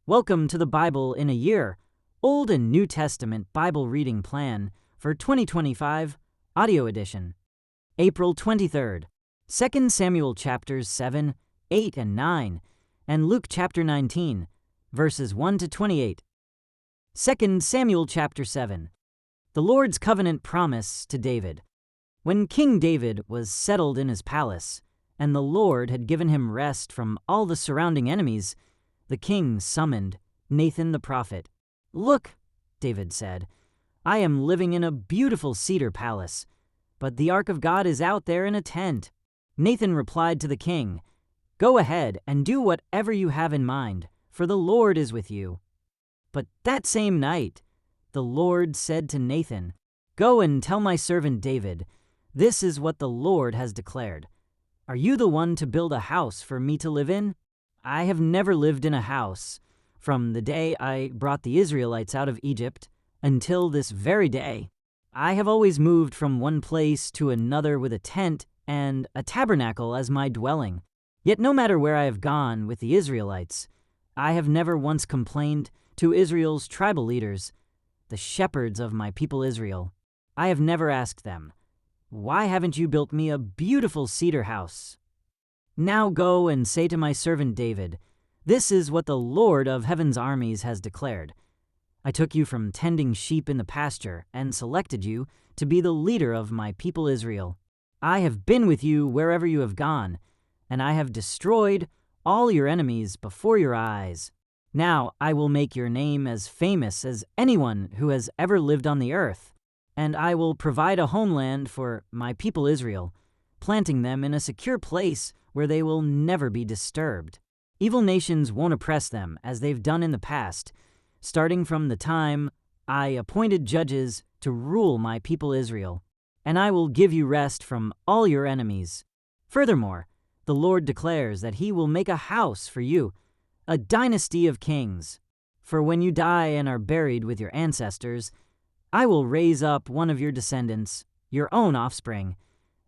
Welcome to the Bible in a Year, Old and New Testament Bible Reading Plan for 2025, Audio Edition. April 23rd, 2 Samuel chapters 7, 8, and 9, and Luke chapter 19, verses 1 to 28. 2 Samuel chapter 7. The Lord's covenant promise to David. When King David was settled in his palace, and the Lord had given him rest from all the surrounding enemies, the king summoned Nathan the prophet. "Look," David said, "I am living in a beautiful cedar palace, but the ark of God is out there in a tent." Nathan replied to the king, "Go ahead and do whatever you have in mind, for the Lord is with you." But that same night, the Lord said to Nathan, "Go and tell my servant David, this is what the Lord has declared. Are you the one to build a house for me to live in? I have never lived in a house from the day I brought the Israelites out of Egypt until this very day. I have always moved from one place to another with a tent and a tabernacle as my dwelling. Yet no matter where I have gone with the Israelites, I have never once complained to Israel's tribal leaders, the shepherds of my people Israel. I have never asked them, 'Why haven't you built me a beautiful cedar house?' Now go and say to my servant David, this is what the Lord of heaven's armies has declared. I took you from tending sheep in the pasture and selected you to be the leader of my people Israel. I have been with you wherever you have gone, and I have destroyed all your enemies before your eyes. Now I will make your name as famous as anyone who has ever lived on the earth, and I will provide a homeland for my people Israel, planting them in a secure place where they will never be disturbed. Evil nations won't oppress them as they've done in the past, starting from the time I appointed judges to rule my people Israel, and I will give you rest from all your enemies. Furthermore, the Lord declares that he will make a house for you, a dynasty of kings. For when you die and are buried with your ancestors, I will raise up one of your descendants, your own offspring,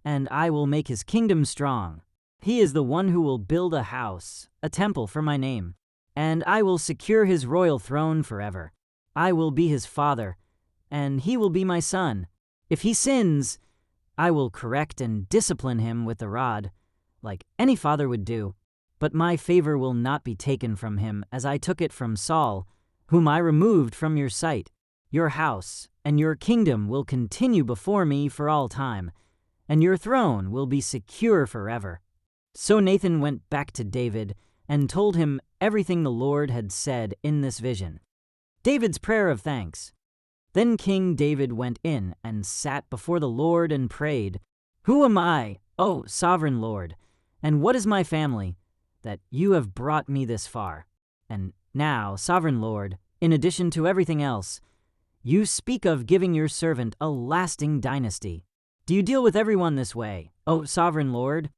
and I will make his kingdom strong. He is the one who will build a house, a temple for my name, and I will secure his royal throne forever. I will be his father, and he will be my son. If he sins, I will correct and discipline him with the rod, like any father would do. But my favor will not be taken from him as I took it from Saul, whom I removed from your sight. Your house and your kingdom will continue before me for all time, and your throne will be secure forever." So Nathan went back to David and told him everything the Lord had said in this vision. David's prayer of thanks. Then King David went in and sat before the Lord and prayed, "Who am I, O sovereign Lord, and what is my family, that you have brought me this far? And now, sovereign Lord, in addition to everything else, you speak of giving your servant a lasting dynasty. Do you deal with everyone this way, O sovereign Lord?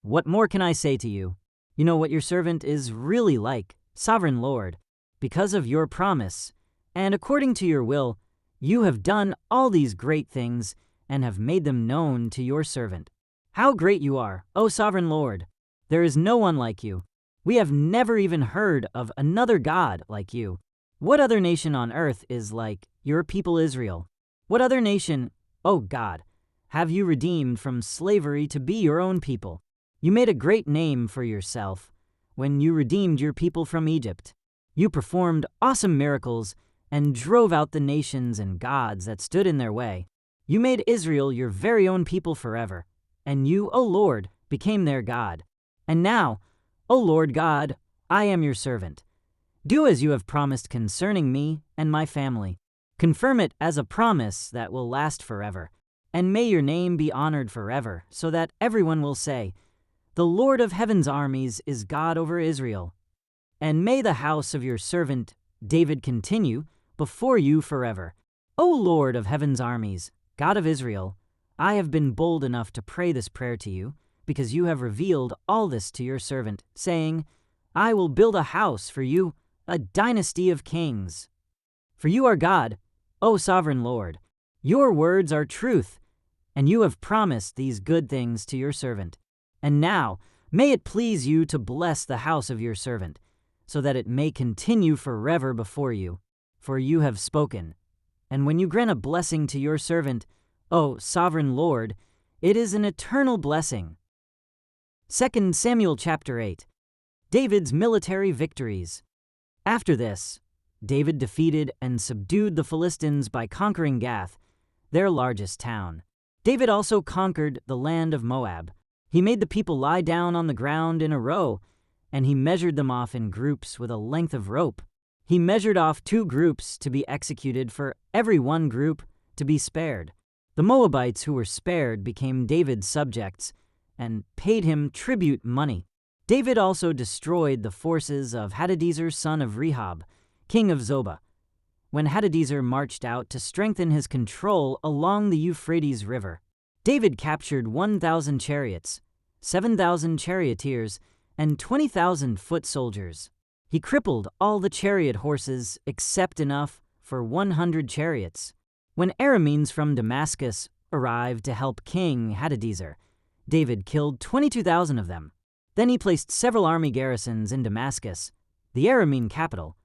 What more can I say to you? You know what your servant is really like, sovereign Lord. Because of your promise, and according to your will, you have done all these great things and have made them known to your servant. How great you are, O sovereign Lord! There is no one like you. We have never even heard of another God like you. What other nation on earth is like your people Israel? What other nation, O God, have you redeemed from slavery to be your own people? You made a great name for yourself when you redeemed your people from Egypt. You performed awesome miracles and drove out the nations and gods that stood in their way. You made Israel your very own people forever, and you, O Lord, became their God. And now, O Lord God, I am your servant. Do as you have promised concerning me and my family. Confirm it as a promise that will last forever, and may your name be honored forever, so that everyone will say, 'The Lord of heaven's armies is God over Israel.' And may the house of your servant David continue before you forever. O Lord of heaven's armies, God of Israel, I have been bold enough to pray this prayer to you, because you have revealed all this to your servant, saying, 'I will build a house for you, a dynasty of kings.' For you are God, O sovereign Lord. Your words are truth, and you have promised these good things to your servant. And now, may it please you to bless the house of your servant, so that it may continue forever before you. For you have spoken. And when you grant a blessing to your servant, O sovereign Lord, it is an eternal blessing. 2 Samuel chapter 8. David's military victories. After this, David defeated and subdued the Philistines by conquering Gath, their largest town. David also conquered the land of Moab. He made the people lie down on the ground in a row, and he measured them off in groups with a length of rope. He measured off 2 groups to be executed for every one group to be spared. The Moabites who were spared became David's subjects and paid him tribute money. David also destroyed the forces of Hadadezer son of Rehob, king of Zobah, when Hadadezer marched out to strengthen his control along the Euphrates River. David captured 1,000 chariots, 7,000 charioteers, and 20,000 foot soldiers. He crippled all the chariot horses except enough for 100 chariots. When Arameans from Damascus arrived to help King Hadadezer, David killed 22,000 of them. Then he placed several army garrisons in Damascus, the Aramean capital,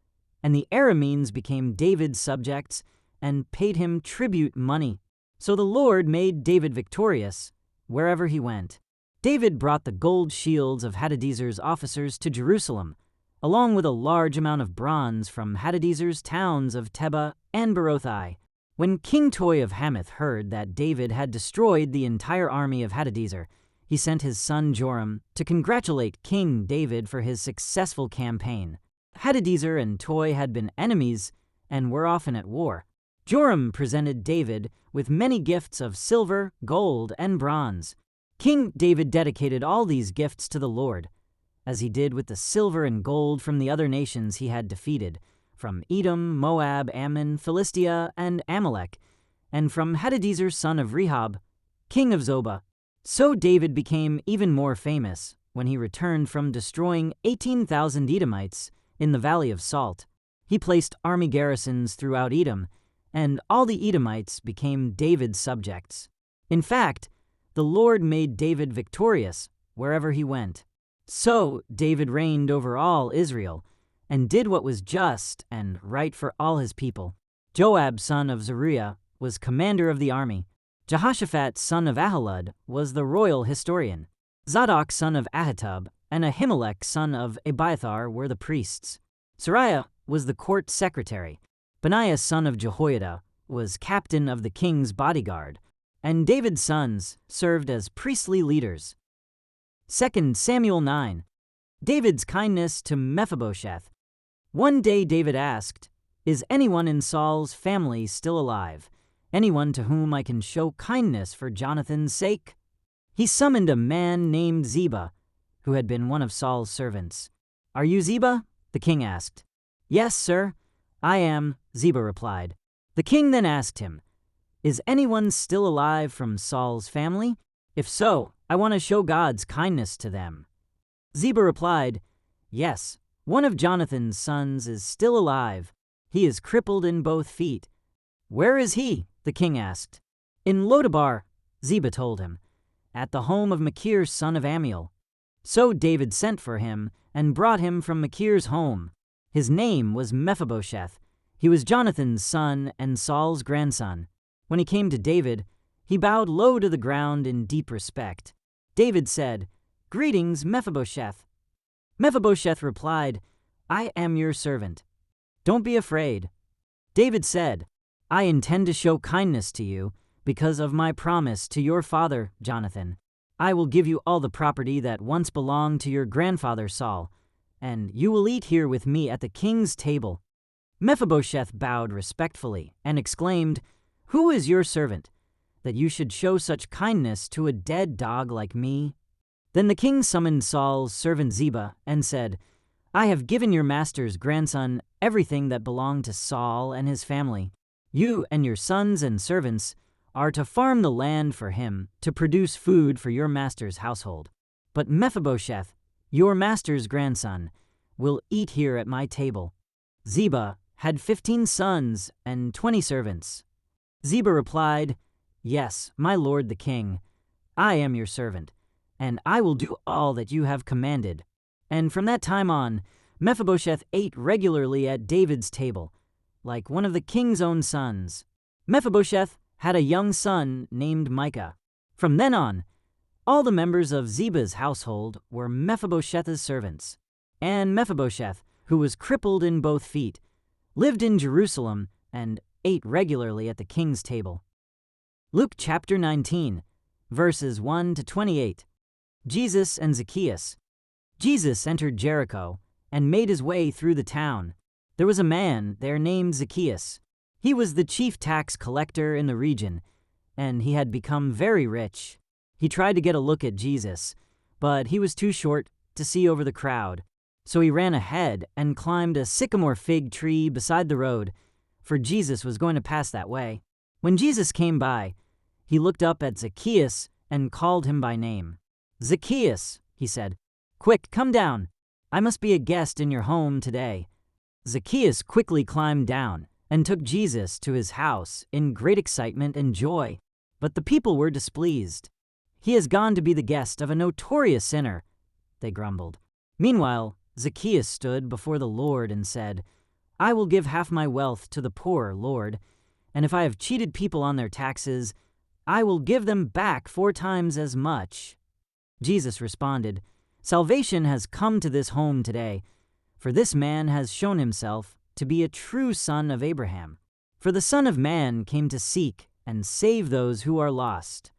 and the Arameans became David's subjects and paid him tribute money. So the Lord made David victorious wherever he went. David brought the gold shields of Hadadezer's officers to Jerusalem, along with a large amount of bronze from Hadadezer's towns of Tebah and Berothai. When King Toi of Hamath heard that David had destroyed the entire army of Hadadezer, he sent his son Joram to congratulate King David for his successful campaign. Hadadezer and Toi had been enemies and were often at war. Joram presented David with many gifts of silver, gold, and bronze. King David dedicated all these gifts to the Lord, as he did with the silver and gold from the other nations he had defeated, from Edom, Moab, Ammon, Philistia, and Amalek, and from Hadadezer son of Rehob, king of Zobah. So David became even more famous when he returned from destroying 18,000 Edomites in the Valley of Salt. He placed army garrisons throughout Edom, and all the Edomites became David's subjects. In fact, the Lord made David victorious wherever he went. So David reigned over all Israel, and did what was just and right for all his people. Joab son of Zeruiah was commander of the army. Jehoshaphat son of Ahilud was the royal historian. Zadok son of Ahitub and Ahimelech son of Abiathar were the priests. Sariah was the court secretary. Benaiah son of Jehoiada was captain of the king's bodyguard, and David's sons served as priestly leaders. 2 Samuel 9. David's kindness to Mephibosheth. One day David asked, "Is anyone in Saul's family still alive? Anyone to whom I can show kindness for Jonathan's sake?" He summoned a man named Ziba, who had been one of Saul's servants. "Are you Ziba?" the king asked. "Yes, sir, I am," Ziba replied. The king then asked him, "Is anyone still alive from Saul's family? If so, I want to show God's kindness to them." Ziba replied, "Yes, one of Jonathan's sons is still alive. He is crippled in both feet." "Where is he?" the king asked. "In Lodabar," Ziba told him, "at the home of Machir son of Ammiel." So David sent for him and brought him from Machir's home. His name was Mephibosheth. He was Jonathan's son and Saul's grandson. When he came to David, he bowed low to the ground in deep respect. David said, "Greetings, Mephibosheth." Mephibosheth replied, "I am your servant. Don't be afraid." David said, "I intend to show kindness to you because of my promise to your father, Jonathan. I will give you all the property that once belonged to your grandfather Saul, and you will eat here with me at the king's table." Mephibosheth bowed respectfully and exclaimed, "Who is your servant, that you should show such kindness to a dead dog like me?" Then the king summoned Saul's servant Ziba and said, "I have given your master's grandson everything that belonged to Saul and his family. You and your sons and servants are to farm the land for him to produce food for your master's household. But Mephibosheth, your master's grandson, will eat here at my table." Ziba had 15 sons and 20 servants. Ziba replied, "Yes, my lord the king, I am your servant, and I will do all that you have commanded." And from that time on, Mephibosheth ate regularly at David's table, like one of the king's own sons. Mephibosheth had a young son named Micah. From then on, all the members of Ziba's household were Mephibosheth's servants. And Mephibosheth, who was crippled in both feet, lived in Jerusalem and ate regularly at the king's table. Luke chapter 19, verses 1 to 28. Jesus and Zacchaeus. Jesus entered Jericho and made his way through the town. There was a man there named Zacchaeus. He was the chief tax collector in the region, and he had become very rich. He tried to get a look at Jesus, but he was too short to see over the crowd. So he ran ahead and climbed a sycamore fig tree beside the road, for Jesus was going to pass that way. When Jesus came by, he looked up at Zacchaeus and called him by name. "Zacchaeus," he said, "quick, come down. I must be a guest in your home today." Zacchaeus quickly climbed down and took Jesus to his house in great excitement and joy. But the people were displeased. "He has gone to be the guest of a notorious sinner," they grumbled. Meanwhile, Zacchaeus stood before the Lord and said, "I will give half my wealth to the poor, Lord, and if I have cheated people on their taxes, I will give them back 4 times as much." Jesus responded, "Salvation has come to this home today, for this man has shown himself to be a true son of Abraham. For the Son of Man came to seek and save those who are lost."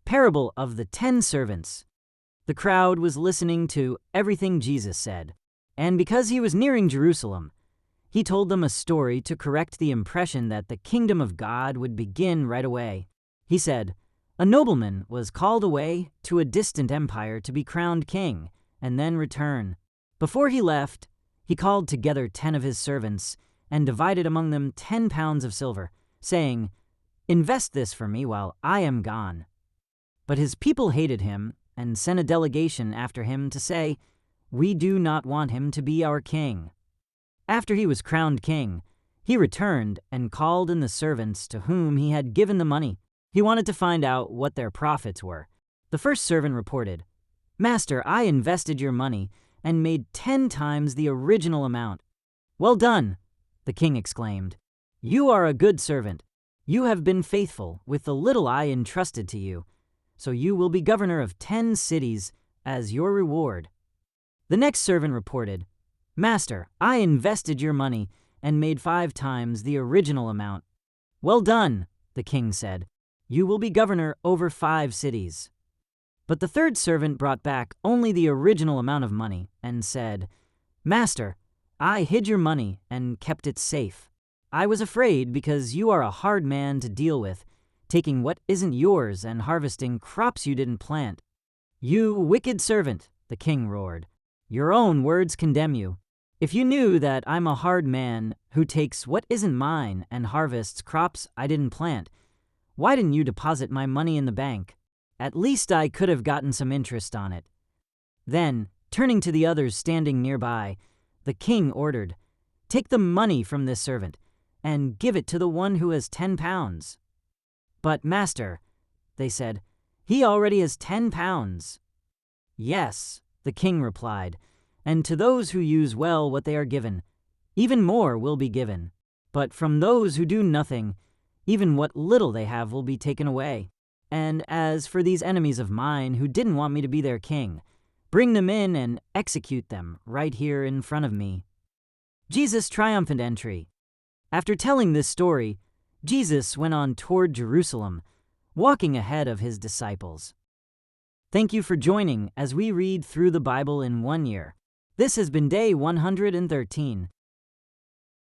Parable of the 10 servants. The crowd was listening to everything Jesus said, and because he was nearing Jerusalem, he told them a story to correct the impression that the kingdom of God would begin right away. He said, "A nobleman was called away to a distant empire to be crowned king and then return. Before he left, he called together 10 of his servants and divided among them 10 pounds of silver, saying, 'Invest this for me while I am gone.' But his people hated him and sent a delegation after him to say, 'We do not want him to be our king.' After he was crowned king, he returned and called in the servants to whom he had given the money. He wanted to find out what their profits were. The first servant reported, 'Master, I invested your money and made 10 times the original amount.' 'Well done,' the king exclaimed. 'You are a good servant. You have been faithful with the little I entrusted to you, so you will be governor of 10 cities as your reward.' The next servant reported, 'Master, I invested your money and made 5 times the original amount.' 'Well done,' the king said. 'You will be governor over 5 cities.' But the third servant brought back only the original amount of money and said, 'Master, I hid your money and kept it safe. I was afraid because you are a hard man to deal with, taking what isn't yours and harvesting crops you didn't plant.' 'You wicked servant,' the king roared. 'Your own words condemn you. If you knew that I'm a hard man who takes what isn't mine and harvests crops I didn't plant, why didn't you deposit my money in the bank? At least I could have gotten some interest on it.' Then, turning to the others standing nearby, the king ordered, 'Take the money from this servant and give it to the one who has 10 pounds. "'But, master,' they said, 'he already has 10 pounds. "'Yes,' the king replied, 'and to those who use well what they are given, even more will be given. But from those who do nothing, even what little they have will be taken away. And as for these enemies of mine who didn't want me to be their king, bring them in and execute them right here in front of me.'" Jesus' triumphant entry. After telling this story, Jesus went on toward Jerusalem, walking ahead of his disciples. Thank you for joining as we read through the Bible in 1 year. This has been day 113.